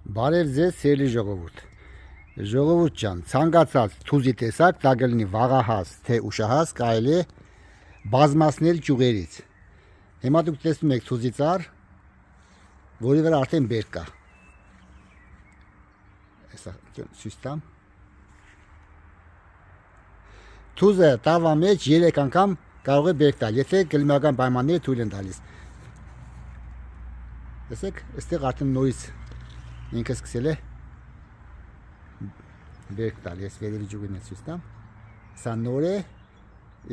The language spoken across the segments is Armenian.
Բարև ձեզ, սիրելի ժողովուրդ։ Ժողովուրդ ջան, ցանկացած թուզի տեսակ, դա կլինի վաղահաս, թե ուշահաս, կարելի է բազմացնել ճյուղերից։ Հիմա դուք տեսնում եք թուզի ծառ, որի վրա արդեն բերք կա։ Այսա ցույց տամ։ Թուզը տավա մեջ 3 անգամ կարող է բերք տալ, եթե կլիմական պայմանները թույլ են տալիս։ Տեսեք, այստեղ արդեն նորից ինքը սկսել է բերք տալ, ես վերևի ճյուղին ցույց տամ։ Սա նոր է,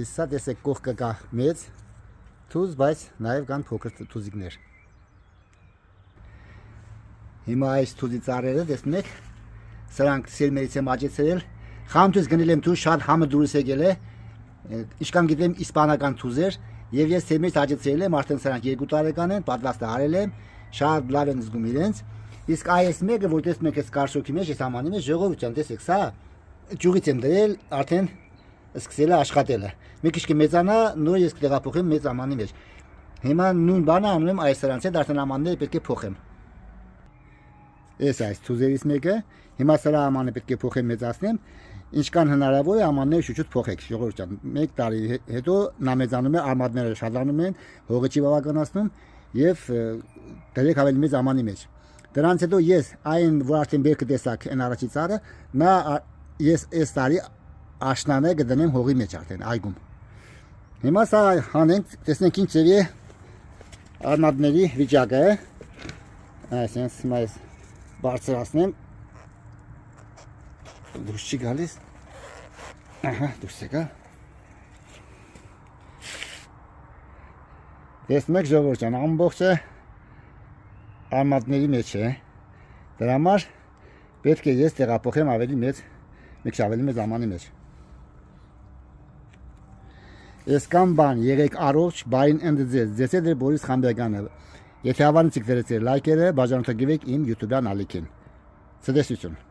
իսկ սա տեսեք կողքը կա մեծ թուզ, բայց նաև կան փոքր թուզիկներ։ Հիմա այս թուզի ծառերը տեսնում եք, սրանք սերմերից եմ աճեցրել, խամթուզ գնել եմ թուզ, շատ համը դուրս եկել է, ինչքան գիտեմ իսպանական թուզեր, եւ ես սերմերից աճեցրել եմ, արդեն սրանք 2 տարեկան են, պատվաստը արել եմ, շատ լավ են զգում իրենց։ Իսկ այս մեկը, որ տեսնում եք այս կարշոքի մեջ, այս ամանի մեջ, ժողովուրդ ջան, տեսեք, սա ճյուղից եմ դրել, արդեն սկսել է աշխատելը։ Մի քիչ կմեծանա, նոր ես կտեղափոխեմ մեծ ամանի մեջ։ Հիմա նույն բանը անում եմ այս սրանց հետ, արդեն ամանները պետք է փոխեմ։ Այս թուզերից մեկը, հիմա սրա ամանը պետք է փոխեմ, մեծացնեմ, ինչքան հնարավոր է ամանները շուտ փոխեք, ժողովուրդ ջան։ 1 տարի հետո նա մեծանում է, արմատները շատանում են, հողը չի բավականացնում եւ դրեք ավելի մեծ ամանի մեջ։ Դրանից հետո ես այն, որ արդեն բերքը տեսակ այն առաջի ծառը, նա ես այս տարի աշնանը կդնեմ հողի մեջ արդեն այգում։ Հիմա սա հանենք, տեսնենք ինչ ձևի է արմատների վիճակը։ Այսինքն հիմա ես բարձրացնեմ։ Դուրս չի գալիս։ Ահա, դուրս եկա։ Տեսնում եք ժողովուրդ ջան, ամբողջը արմատների մեջ է, դրա համար պետք է ես տեղափոխեմ ավելի մեծ, մի քիչ ավելի մեծ ամանի մեջ։ Ես կամ բան, եղեք առողջ, բարին ընդ ձեզ, ձեզ հետ է Բորիս Խանբեգյանը։ Եթե հավանեցիք դրեցեք լայքերը, բաժանորդագրվեք իմ YouTube-յան ալիքին։ Ցտեսություն։